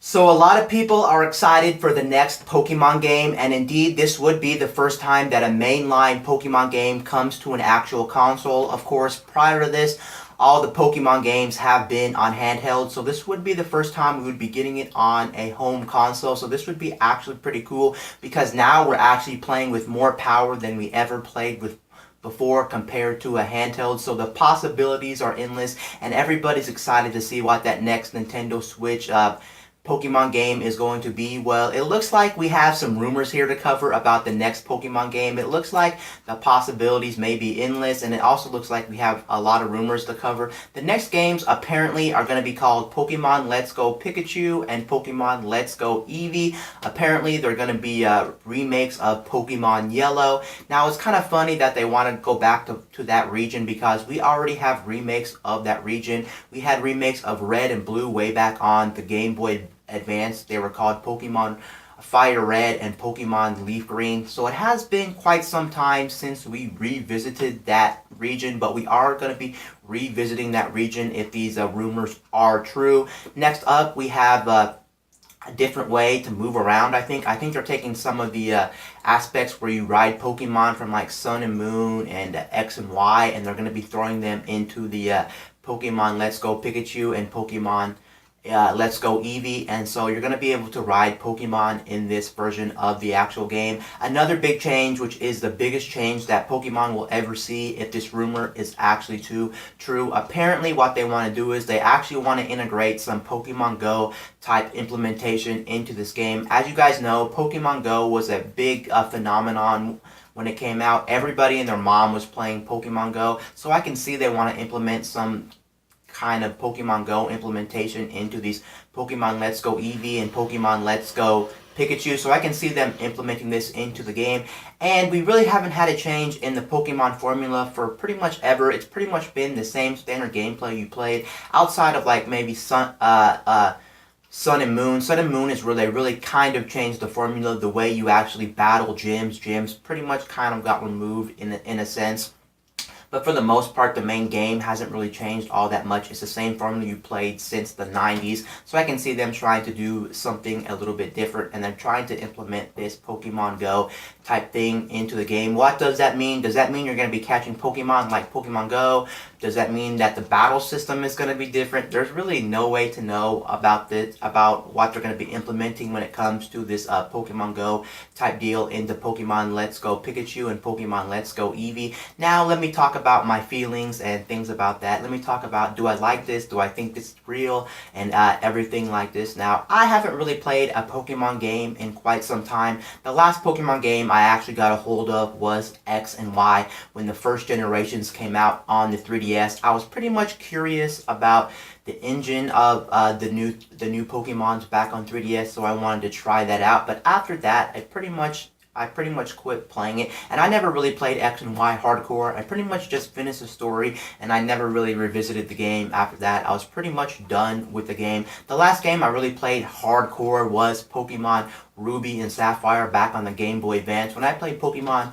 So a lot of people are excited for the next Pokemon game, and indeed this would be the first time that a mainline Pokemon game comes to an actual console. Of course, prior to this, all the Pokemon games have been on handheld, so this would be the first time we would be getting it on a home console. So this would be actually pretty cool because now we're actually playing with more power than we ever played with before compared to a handheld. So the possibilities are endless, and everybody's excited to see what that next Nintendo Switch Pokemon game is going to be. Well, it looks like we have some rumors here to cover about the next Pokemon game. It looks like the possibilities may be endless, and it also looks like we have a lot of rumors to cover. The next games apparently are going to be called Pokemon Let's Go Pikachu and Pokemon Let's Go Eevee. Apparently they're going to be remakes of Pokemon Yellow. Now it's kind of funny that they want to go back to that region because we already have remakes of that region. We had remakes of Red and Blue way back on the Game Boy Advance. They were called Pokemon Fire Red and Pokemon Leaf Green. So it has been quite some time since we revisited that region, but we are going to be revisiting that region if these rumors are true. Next up, we have a different way to move around. I think they're taking some of the aspects where you ride Pokemon from like Sun and Moon and X and Y, and they're going to be throwing them into the Pokemon Let's Go Pikachu and Pokemon Let's Go Eevee, and so you're going to be able to ride Pokemon in this version of the actual game. Another big change, which is the biggest change that Pokemon will ever see if this rumor is actually true. Apparently what they want to do is they actually want to integrate some Pokemon Go type implementation into this game. As you guys know, Pokemon Go was a big phenomenon when it came out. Everybody and their mom was playing Pokemon Go, so I can see they want to implement some kind of Pokemon Go implementation into these Pokemon Let's Go Eevee and Pokemon Let's Go Pikachu. So I can see them implementing this into the game. And we really haven't had a change in the Pokemon formula for pretty much ever. It's pretty much been the same standard gameplay you played outside of like maybe Sun and Moon. Sun and Moon is where they really kind of changed the formula. The way you actually battle gyms pretty much kind of got removed in a sense. But for the most part, the main game hasn't really changed all that much. It's the same formula you played since the 90s. So I can see them trying to do something a little bit different, and they're trying to implement this Pokemon Go type thing into the game. What does that mean? Does that mean you're going to be catching Pokemon like Pokemon Go? Does that mean that the battle system is going to be different? There's really no way to know about this, about what they're going to be implementing when it comes to this Pokemon Go type deal into Pokemon Let's Go Pikachu and Pokemon Let's Go Eevee. Now let me talk about my feelings and things about that. Let me talk about, do I like this? Do I think this is real? And everything like this. Now, I haven't really played a Pokemon game in quite some time. The last Pokemon game I actually got a hold of was X and Y when the first generations came out on the 3DS. I was pretty much curious about the engine of the new Pokemons back on 3DS, so I wanted to try that out. But after that, I pretty much quit playing it, and I never really played X and Y hardcore. I pretty much just finished the story, and I never really revisited the game after that. I was pretty much done with the game. The last game I really played hardcore was Pokemon Ruby and Sapphire back on the Game Boy Advance. When I played Pokemon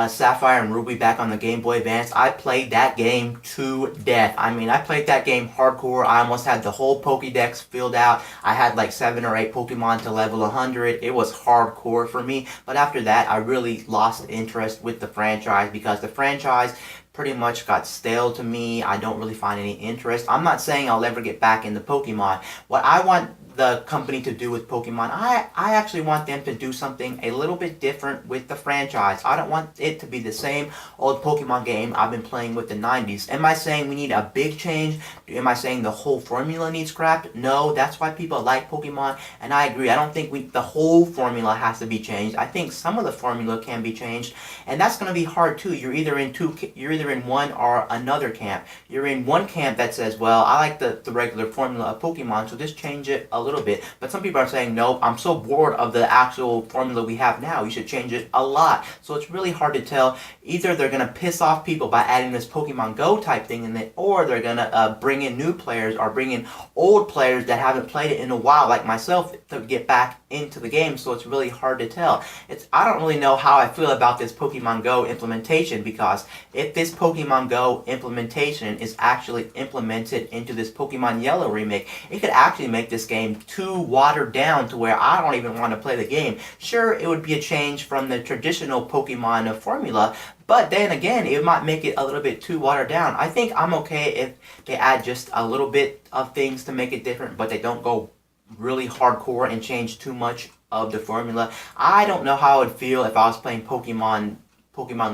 Sapphire and Ruby back on the Game Boy Advance, I played that game to death. I mean, I played that game hardcore. I almost had the whole Pokédex filled out. I had like 7 or 8 Pokemon to level 100. It was hardcore for me. But after that, I really lost interest with the franchise because the franchise pretty much got stale to me. I don't really find any interest. I'm not saying I'll ever get back into Pokemon. What I want the company to do with Pokemon, I actually want them to do something a little bit different with the franchise. I don't want it to be the same old Pokemon game I've been playing with the 90s. Am I saying we need a big change? Am I saying the whole formula needs scrapped? No, that's why people like Pokemon, and I agree. I don't think the whole formula has to be changed. I think some of the formula can be changed, and that's going to be hard too. You're either in one or another camp. You're in one camp that says, well, I like the regular formula of Pokemon, so just change it a little bit. But some people are saying, nope, I'm so bored of the actual formula we have now, you should change it a lot. So it's really hard to tell. Either they're going to piss off people by adding this Pokemon Go type thing in it, or they're going to bring in new players or bring in old players that haven't played it in a while, like myself, to get back into the game. So it's really hard to tell. I don't really know how I feel about this Pokemon Go implementation, because if this this Pokemon Go implementation is actually implemented into this Pokemon Yellow remake, it could actually make this game too watered down to where I don't even want to play the game. Sure, it would be a change from the traditional Pokemon formula, but then again, it might make it a little bit too watered down. I think I'm okay if they add just a little bit of things to make it different, but they don't go really hardcore and change too much of the formula. I don't know how I would feel if I was playing Pokemon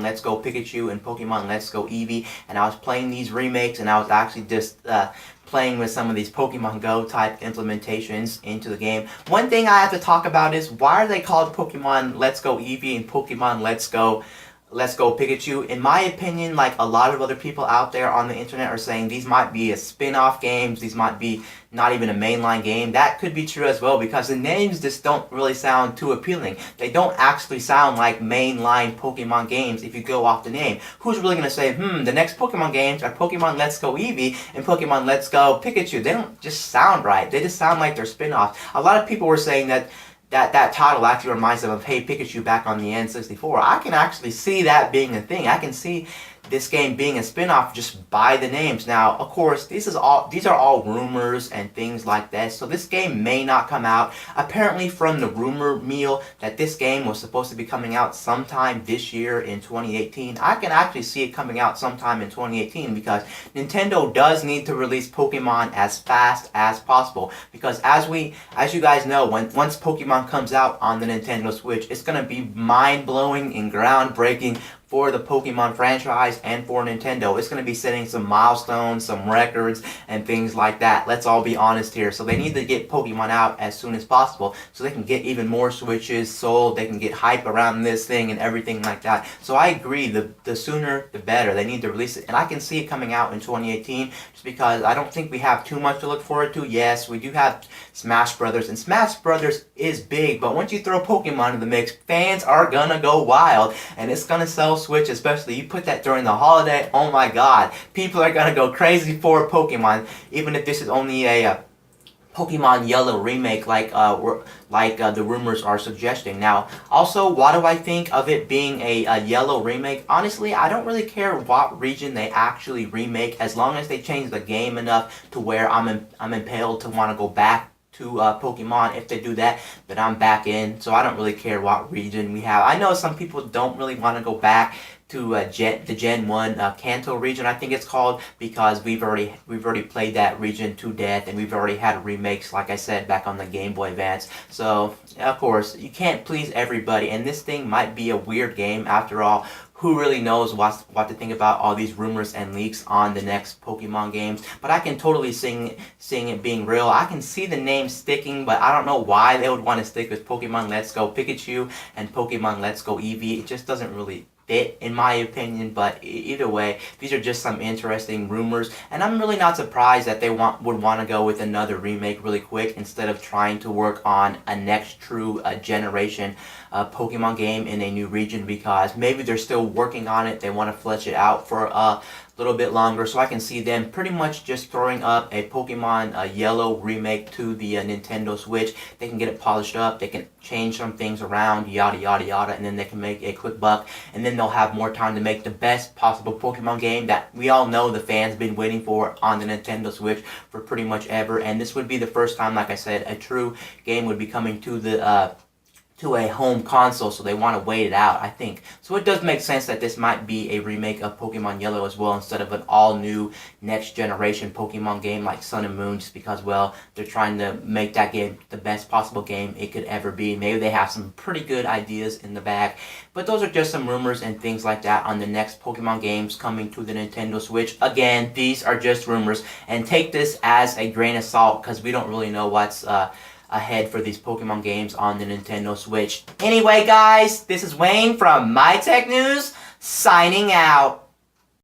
Let's Go Pikachu and Pokemon Let's Go Eevee, and I was playing these remakes, and I was actually just playing with some of these Pokemon Go type implementations into the game. One thing I have to talk about is, why are they called Pokemon Let's Go Eevee and Pokemon Let's Go Pikachu? In my opinion, like a lot of other people out there on the internet are saying, these might be a spin-off games, these might be not even a mainline game. That could be true as well, because the names just don't really sound too appealing. They don't actually sound like mainline Pokemon games if you go off the name. Who's really going to say, the next Pokemon games are Pokemon Let's Go Eevee and Pokemon Let's Go Pikachu? They don't just sound right. They just sound like they're spin-offs. A lot of people were saying that title actually reminds them of Hey Pikachu back on the N64. I can actually see that being a thing. I can see this game being a spin-off just by the names. Now, of course, these are all rumors and things like that, so this game may not come out. Apparently, from the rumor mill, that this game was supposed to be coming out sometime this year in 2018. I can actually see it coming out sometime in 2018, because Nintendo does need to release Pokemon as fast as possible, because as you guys know, once Pokemon comes out on the Nintendo Switch, it's going to be mind-blowing and groundbreaking for the Pokemon franchise and for Nintendo. It's going to be setting some milestones, some records, and things like that. Let's all be honest here. So they need to get Pokemon out as soon as possible so they can get even more Switches sold. They can get hype around this thing and everything like that. So I agree, the sooner the better. They need to release it. And I can see it coming out in 2018 just because I don't think we have too much to look forward to. Yes, we do have Smash Brothers, and Smash Brothers is big, but once you throw Pokemon in the mix, fans are gonna go wild, and it's gonna sell Switch. Especially you put that during the holiday, oh my god, people are gonna go crazy for Pokemon, even if this is only a Pokemon Yellow remake like the rumors are suggesting. Now, also, why do I think of it being a Yellow remake? Honestly, I don't really care what region they actually remake, as long as they change the game enough to where I'm impelled to want to go back to Pokemon. If they do that, then I'm back in. So I don't really care what region we have. I know some people don't really want to go back to the Gen 1 Kanto region, I think it's called, because we've already played that region to death, and we've already had remakes, like I said, back on the Game Boy Advance. So, of course, you can't please everybody, and this thing might be a weird game after all. Who really knows what to think about all these rumors and leaks on the next Pokemon games? But I can totally see it being real. I can see the name sticking, but I don't know why they would want to stick with Pokemon Let's Go Pikachu and Pokemon Let's Go Eevee. It just doesn't really fit, in my opinion. But either way, these are just some interesting rumors, and I'm really not surprised that they would want to go with another remake really quick instead of trying to work on a next true generation Pokemon game in a new region, because maybe they're still working on it. They want to flesh it out for a little bit longer, so I can see them pretty much just throwing up a Pokemon Yellow remake to the Nintendo Switch. They can get it polished up, they can change some things around, yada yada yada, and then they can make a quick buck, and then they'll have more time to make the best possible Pokemon game that we all know the fans been waiting for on the Nintendo Switch for pretty much ever. And this would be the first time, like I said, a true game would be coming to the to a home console, so they want to wait it out, I think. So it does make sense that this might be a remake of Pokemon Yellow as well, instead of an all-new, next-generation Pokemon game like Sun and Moon, just because, well, they're trying to make that game the best possible game it could ever be. Maybe they have some pretty good ideas in the bag, but those are just some rumors and things like that on the next Pokemon games coming to the Nintendo Switch. Again, these are just rumors, and take this as a grain of salt, because we don't really know what's ahead for these Pokemon games on the Nintendo Switch. Anyway, guys, this is Wayne from My Tech News, signing out.